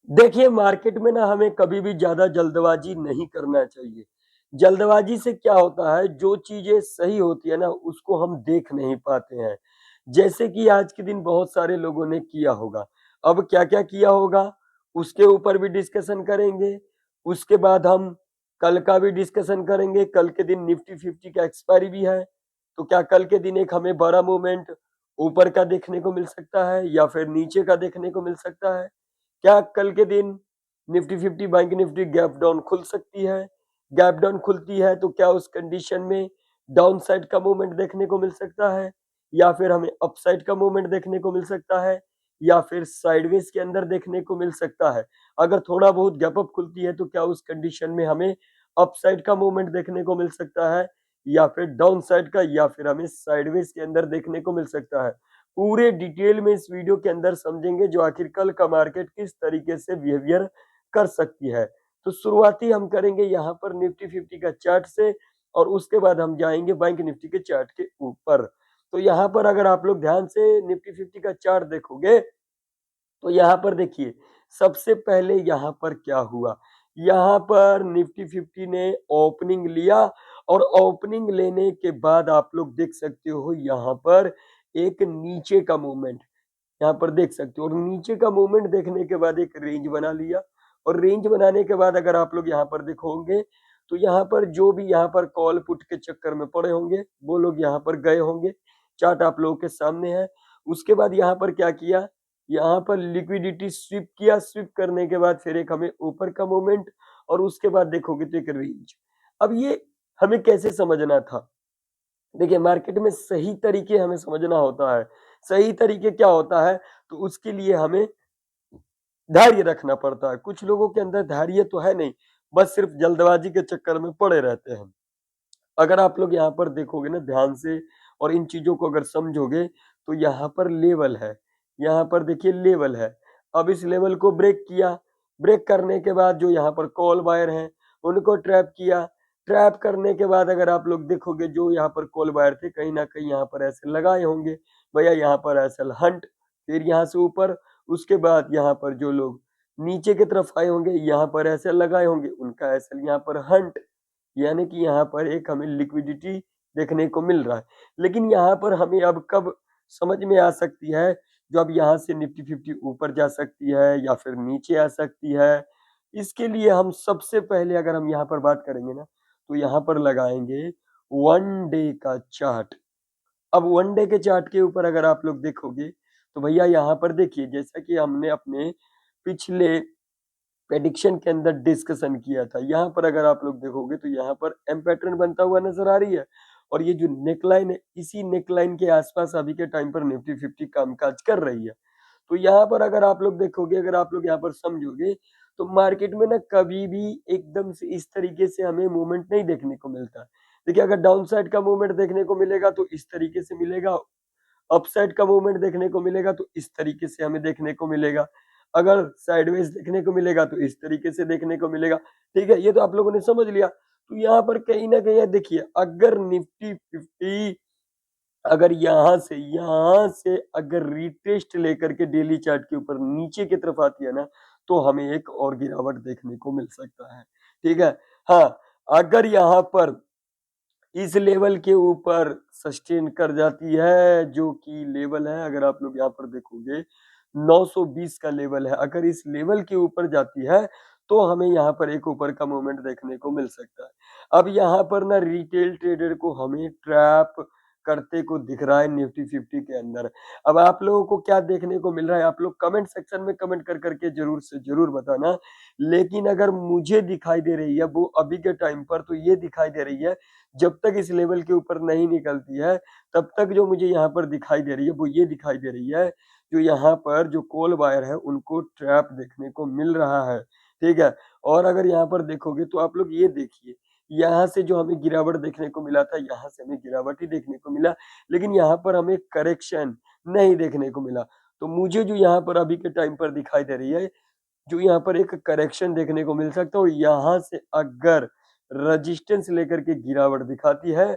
देखिए, मार्केट में ना हमें कभी भी ज़्यादा जल्दबाज़ी नहीं करना चाहिए। जल्दबाज़ी से क्या होता है, जो चीज़ें सही होती है ना, उसको हम देख नहीं पाते हैं। जैसे कि आज के दिन बहुत सारे लोगों ने किया होगा। अब क्या-क्या किया होगा, उसके ऊपर भी डिस्कशन करेंगे। उसके बाद हम कल का भी डिस्कशन करेंगे। कल के दिन निफ्टी 50 का एक्सपायरी भी है, तो क्या कल के दिन एक हमें बड़ा मूवमेंट ऊपर का देखने को मिल सकता है या फिर नीचे का देखने को मिल सकता है? क्या कल के दिन Nifty 50 bank Nifty gap down खुल सकती है? गैप डाउन खुलती है तो क्या उस कंडीशन में डाउन साइड का मूवमेंट देखने को मिल सकता है? या फिर हमें अपसाइड का मूवमेंट देखने को मिल सकता है? या फिर साइडवेज के अंदर देखने को मिल सकता है? अगर थोड़ा बहुत गैप अप खुलती है तो क्या उस कंडीशन में हमें अपसाइड का मूवमेंट देखने को मिल सकता है? या फिर डाउन साइड का या फिर हमें साइडवेज के अंदर देखने को मिल सकता है? पूरे डिटेल में इस वीडियो के अंदर समझेंगे जो आखिर कल का मार्केट किस तरीके से बिहेवियर कर सकती है। तो शुरुआती हम करेंगे यहाँ पर निफ्टी 50 का चार्ट से और उसके बाद हम जाएँगे बैंक निफ्टी के चार्ट के ऊपर। तो यहाँ पर अगर आप लोग ध्यान से निफ्टी 50 का चार्ट देखोगे तो यहाँ पर देखिए, सबसे पहले यहाँ पर क्या हुआ, यहाँ पर निफ्टी 50 ने ओपनिंग लिया और ओपनिंग लेने के बाद आप लोग देख सकते हो यहाँ पर एक नीचे का मूवमेंट यहाँ पर देख सकते हो और नीचे का मूवमेंट देखने के बाद एक रेंज बना लिया और रेंज बनाने के बाद अगर आप लोग यहाँ पर देखोगे तो यहाँ पर जो भी यहाँ पर कॉल पुट के चक्कर में पड़े होंगे वो लोग यहाँ पर गए होंगे। चार्ट आप लोगों के सामने है। उसके बाद यहाँ पर क्या किया, यहाँ पर लिक्विडिटी स्वीप किया, स्वीप करने के बाद फिर एक हमें ऊपर का मूवमेंट और उसके बाद देखोगे तो एक रेंज। अब ये हमें कैसे समझना था? देखिए, मार्केट में सही तरीके हमें समझना होता है। सही तरीके क्या होता है? तो उसके लिए हमें धैर्य रखना पड़ता है। कुछ लोगों के अंदर धैर्य तो है नहीं, बस सिर्फ़ जल्दबाज़ी के चक्कर में पड़े रहते हैं। अगर आप लोग यहाँ पर देखोगे ना ध्यान से और इन चीज़ों को अगर समझोगे, तो यहाँ पर लेवल है। यहाँ पर देखिए लेवल है। अब इस लेवल को ब्रेक किया, ब्रेक करने के बाद जो यहाँ पर कॉल बायर हैं, उनको ट्रैप किया। ट्रैप करने के बाद अगर आप लोग देखोगे जो यहाँ पर कॉल बायर थे, कहीं न कहीं यहाँ पर ऐसे लगाए होंगे। भैया यहाँ पर एसएल हंट, फिर यहाँ से ऊपर, उसके बाद यहाँ पर जो लोग नीचे की तरफ आए होंगे, यहाँ पर एसएल लगाए होंगे, उनका एसएल यहाँ पर हंट। यानी कि यहाँ पर एक हमें लिक्विडिटी देखने को मिल रहा है। लेकिन यहाँ पर हमें अब कब समझ में आ सकती है, जो अब यहाँ से निफ्टी 50 ऊपर जा सकती है या फिर नीचे आ सकती है। इसके लिए हम सबसे पहले अगर हम यहाँ पर बात करेंगे ना, तो यहाँ पर लगाएँगे 1 डे का चार्ट। अब 1 डे के चार्ट के ऊपर अगर आप लोग देखोगे, तो भैया यहाँ पर देखिए जैसा कि हमने अपने पिछले प्रेडिक्शन के अंदर डिस्कशन किया था। यहाँ पर अगर आप लोग देखोगे तो यहाँ पर एम पैटर्न बनता हुआ नज़र आ रही है और ये जो नेकलाइन है, इसी नेकलाइन के आस-पास अभी के टाइम पर निफ्टी 50 कामकाज कर रही है। तो यहाँ पर अगर आप लोग देखोगे, अगर आप लोग यहाँ पर समझोगे, तो मार्केट में ना कभी भी एकदम से इस तरीके से हमें मूवमेंट नहीं देखने को मिलता है। देखिए, अगर डाउन साइड का मूवमेंट देखने को मिलेगा तो इस तरीके से मिलेगा, अपसाइड का मूवमेंट देखने को मिलेगा तो इस तरीके से हमें देखने को मिलेगा। अगर साइडवेज देखने को मिलेगा तो इस तरीके से देखने को मिलेगा। ठीक है? ये तो आप लोगों ने समझ लिया। तो यहाँ पर कहीं न कहीं देखिए, अगर निफ्टी 50 अगर यहाँ से अगर रिटेस्ट लेकर के डेली चार्ट के ऊपर नीचे की तरफ आती है ना, तो हमें एक और गिरावट देखने को मिल सकता है। ठीक है? हाँ, अगर यहाँ पर इस लेवल के ऊपर सस्टेन कर जाती है, जो कि लेवल है अगर आप लोग यहाँ पर देखोगे 920 का लेवल है। अगर इस लेवल के ऊपर जाती है, तो हमें यहाँ पर एक ऊपर का मूवमेंट देखने को मिल सकता है। अब यहाँ पर ना रिटेल ट्रेडर को हमें ट्रैप करते को दिख रहा है निफ्टी 50 के अंदर। अब आप लोगों को क्या देखने को मिल रहा है, आप लोग कमेंट सेक्शन में कमेंट कर के ज़रूर से ज़रूर बताना। लेकिन अगर मुझे दिखाई दे रही है वो अभी के टाइम पर तो ये दिखाई दे रही है, जब तक इस लेवल के ऊपर नहीं निकलती है, तब तक जो मुझे यहाँ पर दिखाई दे रही है, वो ये दिखाई दे रही है, जो यहाँ पर जो कॉल बायर है, उनको ट्रैप देखने को मिल रहा है, ठीक है? और अगर यहाँ पर देखोगे तो आप लोग ये देखिए, यहाँ से जो हमें गिरावट देखने को मिला था, यहाँ से हमें गिरावट ही देखने को मिला, लेकिन यहाँ पर हमें करेक्शन नहीं देखने को मिला। तो मुझे जो यहाँ पर अभी के टाइम पर दिखाई दे रही है, जो यहाँ पर एक करेक्शन देखने को मिल सकता है और यहाँ से अगर रेजिस्टेंस लेकर के गिरावट दिखाती है,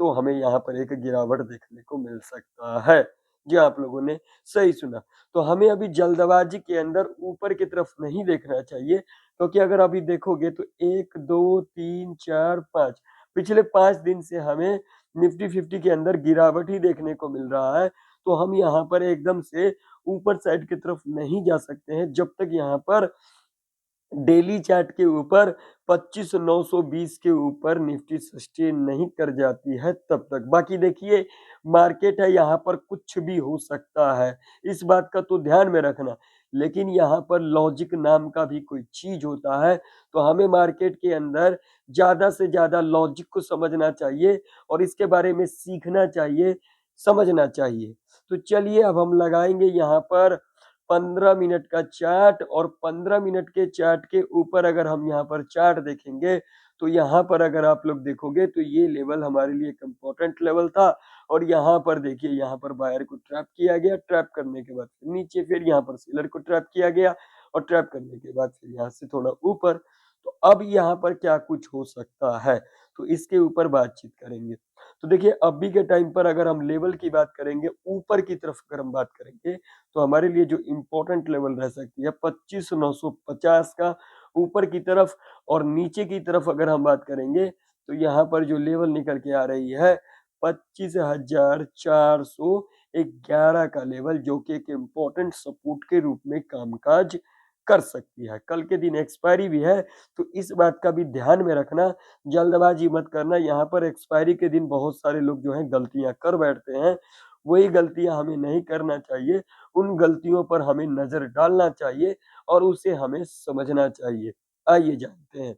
तो हमें यहाँ पर एक गिरावट देखने को मिल सकता है। जी, आप लोगों ने सही सुना। तो हमें अभी जल्दबाज़ी के अंदर ऊपर की तरफ नहीं देखना चाहिए, क्योंकि अगर अभी देखोगे तो 1, 2, 3, 4, 5 पिछले 5 दिन से हमें निफ्टी 50 के अंदर गिरावट ही देखने को मिल रहा है। तो हम यहाँ पर एकदम से ऊपर साइड की तरफ नहीं जा सकते हैं, जब तक यहाँ पर डेली चार्ट के ऊपर 25,920 के ऊपर निफ्टी सस्टेन नहीं कर जाती है तब तक। बाकी देखिए मार्केट है, यहाँ पर कुछ भी हो सकता है, इस बात का तो ध्यान में रखना। लेकिन यहाँ पर लॉजिक नाम का भी कोई चीज़ होता है, तो हमें मार्केट के अंदर ज़्यादा से ज़्यादा लॉजिक को समझना चाहिए और इसके बारे में सीखना चाहिए, समझना चाहिए। तो चलिए अब हम लगाएँगे यहाँ पर 15 मिनट का चार्ट और 15 मिनट के चार्ट के ऊपर अगर हम यहाँ पर चार्ट देखेंगे, तो यहाँ पर अगर आप लोग देखोगे तो ये लेवल हमारे लिए एक इम्पोर्टेंट लेवल था और यहाँ पर देखिए यहाँ पर बायर को ट्रैप किया गया, ट्रैप करने के बाद फिर नीचे, फिर यहाँ पर सेलर को ट्रैप किया गया और ट्रैप करने के बाद फिर यहाँ से थोड़ा ऊपर। तो अब यहाँ पर क्या कुछ हो सकता है? तो इसके ऊपर बातचीत करेंगे। तो देखिए अभी के टाइम पर अगर हम लेवल की बात करेंगे, ऊपर की तरफ अगर हम बात करेंगे, तो हमारे लिए जो इम्पोर्टेंट लेवल रह सकती है 25,950 का ऊपर की तरफ और नीचे की तरफ अगर हम बात करेंगे, तो यहाँ पर जो लेवल निकल के आ रही है 25,411 का लेवल, जो कि एक इम्पोर्टेंट सपोर्ट के रूप में कामकाज कर सकती है। कल के दिन एक्सपायरी भी है, तो इस बात का भी ध्यान में रखना, जल्दबाजी मत करना। यहाँ पर एक्सपायरी के दिन बहुत सारे लोग जो हैं गलतियाँ कर बैठते हैं, वही गलतियाँ हमें नहीं करना चाहिए। उन गलतियों पर हमें नज़र डालना चाहिए और उसे हमें समझना चाहिए। आइए जानते हैं।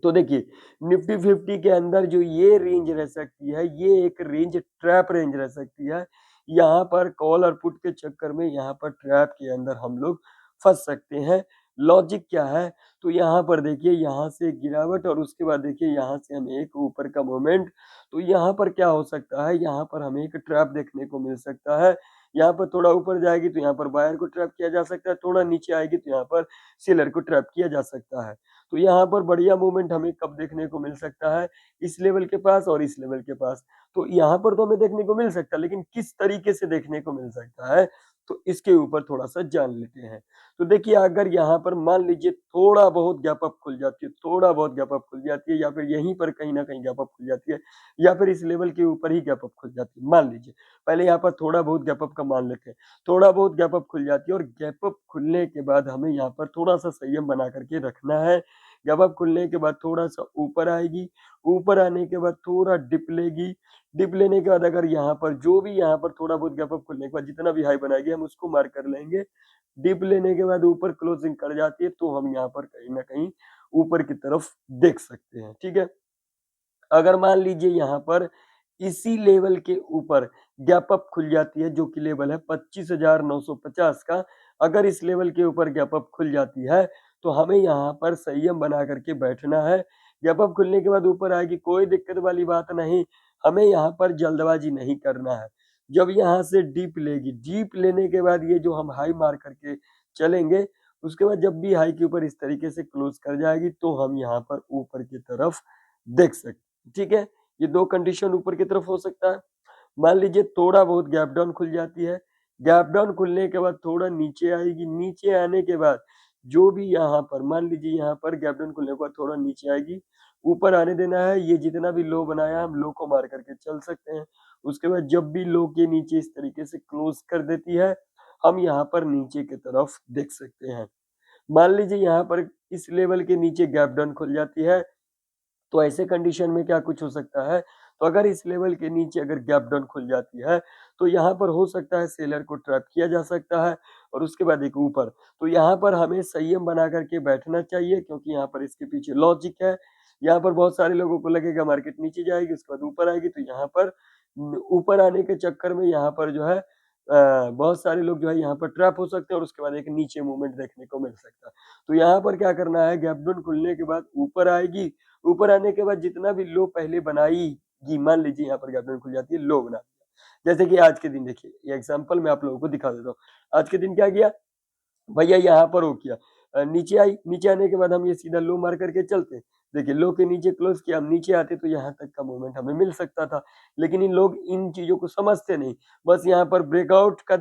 तो देखिए, निफ्टी 50 के अंदर जो ये रेंज रह सकती है, ये एक रेंज ट्रैप रेंज रह सकती है। यहाँ पर कॉल और पुट के चक्कर में यहाँ पर ट्रैप के अंदर हम लोग फँस सकते हैं। लॉजिक क्या है? तो यहाँ पर देखिए, यहाँ से गिरावट और उसके बाद देखिए यहाँ से हमें एक ऊपर का मूवमेंट। तो यहाँ पर क्या हो सकता है? यहाँ पर हमें एक ट्रैप देखने को मिल सकता है। यहाँ पर थोड़ा ऊपर जाएगी तो यहाँ पर बायर को ट्रैप किया जा सकता है, थोड़ा नीचे आएगी तो यहाँ पर सेलर को ट्रैप किया जा सकता है। तो यहाँ पर बढ़िया मूवमेंट हमें कब देखने को मिल सकता है? इस लेवल के पास और इस लेवल के पास। तो यहाँ पर तो हमें देखने को मिल सकता है, लेकिन किस तरीके से देखने को मिल सकता है, तो इसके ऊपर थोड़ा-सा जान लेते हैं। तो देखिए अगर यहाँ पर मान लीजिए थोड़ा बहुत गैप अप खुल जाती है, थोड़ा बहुत गैप अप खुल जाती है या फिर यहीं पर कहीं न कहीं गैप अप खुल जाती है या फिर इस लेवल के ऊपर ही गैप अप खुल जाती है, मान लीजिए। पहले यहाँ पर थोड़ा बहुत गैप अप का मान लेते हैं। थोड़ा बहुत गैप अप खुल जाती है और गैप अप खुलने के बाद हमें यहाँ पर थोड़ा-सा संयम बना कर के रखना है। गैप अप खुलने के बाद थोड़ा-सा ऊपर आएगी, ऊपर आने के बाद थोड़ा डिप लेगी, डिप लेने के बाद अगर यहाँ पर जो भी यहाँ पर थोड़ा बहुत गैप अप खुलने के बाद जितना भी हाई बनाएगी हम उसको मार्क कर लेंगे। डिप लेने के बाद ऊपर क्लोजिंग कर जाती है तो हम यहाँ पर कहीं न कहीं ऊपर की तरफ देख सकते हैं, ठीक है? अगर मान लीजिए यहाँ पर इसी लेवल के ऊपर गैप अप खुल जाती है जो कि लेवल है 25,950 का, अगर इस लेवल के ऊपर गैप अप खुल जाती है, तो हमें यहाँ पर संयम बना कर के बैठना है। गैप अप खुलने के बाद ऊपर आएगी कोई दिक्कत वाली बात नहीं, हमें यहाँ पर जल्दबाजी नहीं करना है। जब यहाँ से डीप लेगी, डीप लेने के बाद ये जो हम हाई मार करके चलेंगे, उसके बाद जब भी हाई के ऊपर इस तरीके से क्लोज़ कर जाएगी, तो हम यहाँ पर ऊपर की तरफ देख सकते हैं, ठीक है? ये 2 कंडीशन ऊपर की तरफ हो सकता है। मान लीजिए थोड़ा बहुत गैप डाउन खुल जाती है, गैप डाउन खुलने के बाद थोड़ा नीचे आएगी, नीचे आने के बाद जो भी यहाँ पर मान लीजिए यहाँ पर गैप डाउन खुलने के बाद थोड़ा नीचे आएगी, ऊपर आने देना है, ये जितना भी लो बनाया है हम लो को मार करके चल सकते हैं। उसके बाद जब भी लो के नीचे इस तरीके से क्लोज़ कर देती है, हम यहाँ पर नीचे की तरफ देख सकते हैं। मान लीजिए यहाँ पर इस लेवल के नीचे गैप डाउन खुल जाती है, तो ऐसे कंडीशन में क्या कुछ हो सकता है, तो अगर इस लेवल के नीचे अगर गैप डाउन खुल जाती है, तो यहाँ पर हो सकता है सेलर को ट्रैप किया जा सकता है और उसके बाद एक ऊपर। तो यहाँ पर हमें संयम बना कर के बैठना चाहिए क्योंकि यहाँ पर इसके पीछे लॉजिक है। यहाँ पर बहुत सारे लोगों को लगेगा मार्केट नीचे जाएगी, उसके बाद ऊपर आएगी, तो यहाँ पर ऊपर आने के चक्कर में यहाँ पर जो है बहुत सारे लोग जो है यहाँ पर ट्रैप हो सकते हैं और उसके बाद एक नीचे मूवमेंट देखने को मिल सकता है। तो यहाँ पर क्या करना है, गैप डाउन खुलने के बाद ऊपर आएगी, ऊपर आने के बाद जितना भी लो पहले बनाईगी, मान लीजिए यहाँ पर गैप डाउन खुल जाती है, लो बना दिया। जैसे कि आज के दिन देखिए, ये एग्ज़ाम्पल मैं आप लोगों को दिखा देता हूँ। आज के दिन क्या किया, भैया यहाँ पर वो किया नीचे आई, नीचे आने के बाद हम ये सीधा लो मार करके चलते हैं। देखिए लो के नीचे क्लोज़ किया, हम नीचे आते तो यहाँ तक का मूवमेंट हमें मिल सकता था। लेकिन इन लोग इन चीज़ों को समझते नहीं, बस यहाँ पर ब्रेकआउट का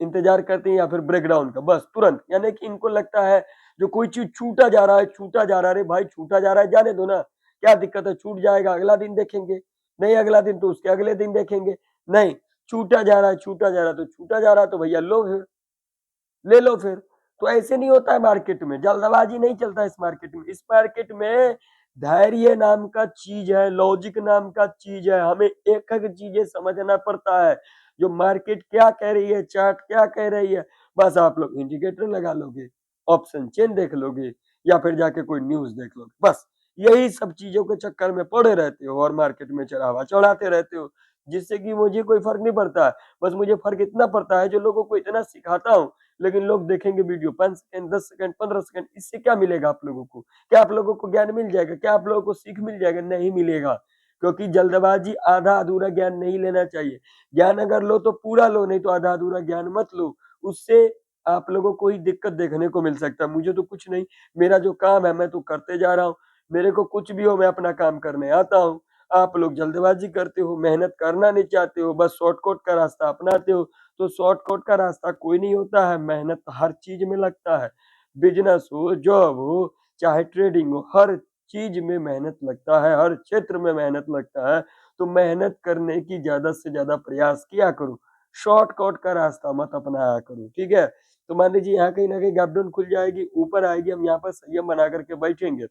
इंतज़ार करते हैं या फिर ब्रेकडाउन का, बस तुरंत। यानी कि इनको लगता है जो कोई चीज़ छूटा जा रहा है, छूटा जा रहा है, अरे भाई छूटा जा रहा है जाने दो ना, क्या दिक्कत है, छूट जाएगा, अगला दिन देखेंगे, नहीं अगला दिन तो उसके अगले दिन देखेंगे। नहीं, छूटा जा रहा है, छूटा जा रहा है, तो छूटा जा रहा है तो भैया लो फिर, ले लो फिर। तो ऐसे नहीं होता है मार्केट में, जल्दबाज़ी नहीं चलता है इस मार्केट में। इस मार्केट में धैर्य नाम का चीज़ है, लॉजिक नाम का चीज़ है, हमें एक-एक चीज़ें समझना पड़ता है। जो मार्केट क्या कह रही है, चार्ट क्या कह रही है, बस आप लोग इंडिकेटर लगा लोगे, ऑप्शन चेन देख लोगे या फिर जाके कोई न्यूज़ देख लोगे, बस। यही सब चीज़ों के चक्कर में पड़े रहते हो और मार्केट में चढ़ावा चढ़ाते रहते हो, जिससे कि मुझे कोई फ़र्क नहीं पड़ता है। बस मुझे फ़र्क इतना पड़ता है जो लोगों को इतना सिखाता हूँ, लेकिन लोग देखेंगे वीडियो 5 सेकंड, 10 सेकंड, 15 सेकंड, इससे क्या मिलेगा आप लोगों को? क्या आप लोगों को ज्ञान मिल जाएगा? क्या आप लोगों को सीख मिल जाएगा? नहीं मिलेगा, क्योंकि जल्दबाज़ी आधा-अधूरा ज्ञान नहीं लेना चाहिए। ज्ञान अगर लो तो पूरा लो, नहीं तो आधा-अधूरा ज्ञान मत लो। उससे आप लोगों को ही दिक्कत देखने को मिल सकता है। मुझे तो कुछ नहीं, मेरा जो काम है मैं तो करते जा रहा हूँ। मेरे को कुछ भी हो मैं अपना काम करने आता हूँ। आप लोग जल्दबाज़ी करते हो, मेहनत करना नहीं चाहते हो, बस शॉर्टकट का रास्ता अपनाते हो। तो शॉर्टकट का रास्ता कोई नहीं होता है, मेहनत हर चीज़ में लगता है। बिज़नेस हो, जॉब हो, चाहे ट्रेडिंग हो, हर चीज़ में मेहनत लगता है, हर क्षेत्र में मेहनत लगता है। तो मेहनत करने की ज़्यादा से ज़्यादा प्रयास किया करो, शॉर्टकट का रास्ता मत अपनाया करो, ठीक है? तो मान लीजिए यहाँ कहीं न कहीं गैप डाउन खुल जाएगी, ऊपर आएगी, हम यहाँ पर संयम बना कर के बैठेंगे।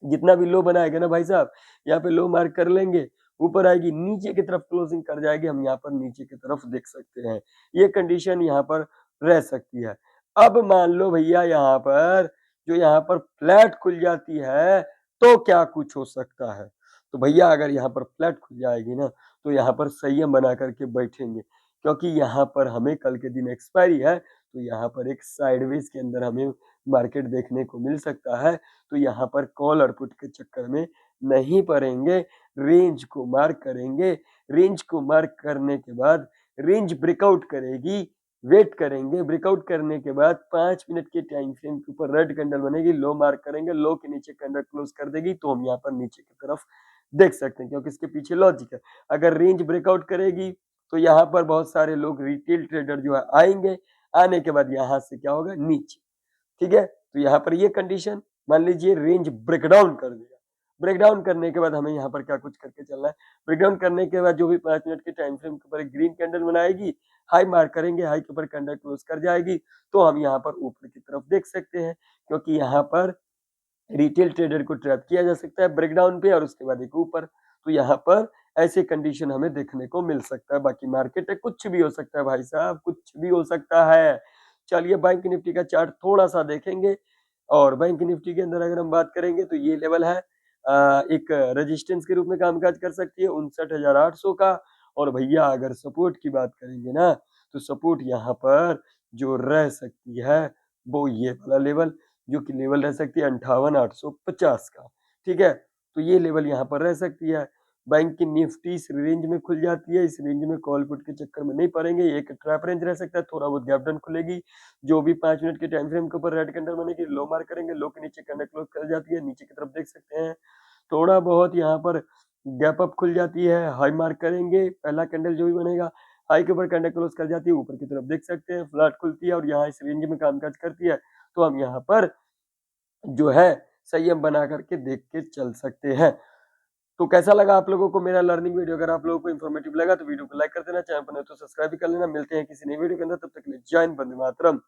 जितना भी लो बनाएगा ना भाई साहब, यहाँ पे लो मार्क कर लेंगे, ऊपर आएगी, नीचे की तरफ क्लोजिंग कर जाएगी, हम यहाँ पर नीचे की तरफ देख सकते हैं। ये कंडीशन यहाँ पर रह सकती है। अब मान लो भैया यहाँ पर, जो यहाँ पर फ्लैट खुल जाती है, तो क्या कुछ हो सकता है? तो भैया अगर यहाँ पर फ्लैट खुल जाएगी ना, तो यहाँ पर संयम बना कर के बैठेंगे, क्योंकि यहाँ पर हमें कल के दिन एक्सपायरी है, तो यहाँ पर एक साइडवेज़ के अंदर हमें मार्केट देखने को मिल सकता है। तो यहाँ पर कॉल और पुट के चक्कर में नहीं पड़ेंगे, रेंज को मार्क करेंगे, रेंज को मार्क करने के बाद रेंज ब्रेकआउट करेगी, वेट करेंगे, ब्रेकआउट करने के बाद 5 मिनट के टाइम फ्रेम के ऊपर रेड कैंडल बनेगी, लो मार्क करेंगे, लो के नीचे कैंडल क्लोज़ कर देगी, तो हम यहाँ पर नीचे की तरफ देख सकते हैं, क्योंकि इसके पीछे लॉजिक है। अगर रेंज ब्रेकआउट करेगी, तो यहाँ पर बहुत सारे लोग रिटेल ट्रेडर जो है आएँगे, आने के बाद यहाँ से क्या होगा नीचे। ठीक है? तो यहाँ पर ये कंडीशन, मान लीजिए रेंज ब्रेकडाउन कर दिया। ब्रेकडाउन करने के बाद हमें यहाँ पर क्या कुछ करके चलना है, ब्रेकडाउन करने के बाद जो भी 5 मिनट के टाइम फ्रेम के ऊपर एक ग्रीन कैंडल बनाएगी, हाई मार्क करेंगे, हाई के ऊपर कैंडल क्लोज़ कर जाएगी, तो हम यहाँ पर ऊपर की तरफ देख सकते हैं, क्योंकि यहाँ पर रिटेल ट्रेडर को ट्रैप किया जा सकता है ब्रेकडाउन पे और उसके बाद एक ऊपर। तो यहाँ पर ऐसे कंडीशन हमें देखने को मिल सकता है। बाकी मार्केट है, कुछ भी हो सकता है भाई साहब, कुछ भी हो सकता है। चलिए बैंक निफ्टी का चार्ट थोड़ा-सा देखेंगे और बैंक निफ्टी के अंदर अगर हम बात करेंगे तो ये लेवल है एक रेजिस्टेंस के रूप में कामकाज कर सकती है 59,800 का। और भैया अगर सपोर्ट की बात करेंगे ना, तो सपोर्ट यहाँ पर जो रह सकती है, वो ये वाला लेवल, जो कि लेवल रह सकती है 58,850 का, ठीक है? तो ये लेवल यहाँ पर रह सकती है। बैंक की निफ्टी इस रेंज में खुल जाती है, इस रेंज में कॉल पुट के चक्कर में नहीं पड़ेंगे, ये एक ट्रैप रेंज रह सकता है, थोड़ा बहुत गैप डाउन खुलेगी, जो भी 5 मिनट के टाइम फ्रेम के ऊपर रेड कैंडल बनेगी, लो मार्क करेंगे, लो के नीचे कैंडल क्लोज़ कर जाती है, नीचे की तरफ देख सकते हैं। थोड़ा बहुत यहाँ पर गैप अप खुल जाती है, हाई मार्क करेंगे, पहला कैंडल जो भी बनेगा, हाई के ऊपर कैंडल क्लोज़ कर जाती है, ऊपर की तरफ देख सकते हैं, फ्लैट खुलती है और यहाँ इस रेंज में कामकाज करती है, तो हम यहाँ पर जो है संयम बना करके देख के चल सकते हैं। तो कैसा लगा आप लोगों को मेरा लर्निंग वीडियो? अगर आप लोगों को इन्फॉर्मेटिव लगा तो वीडियो को लाइक कर देना, चैनल पर नए हो तो सब्सक्राइब भी कर लेना। मिलते हैं किसी नई वीडियो के अंदर, तब तक के लिए जय हिंद, वंदे मातरम।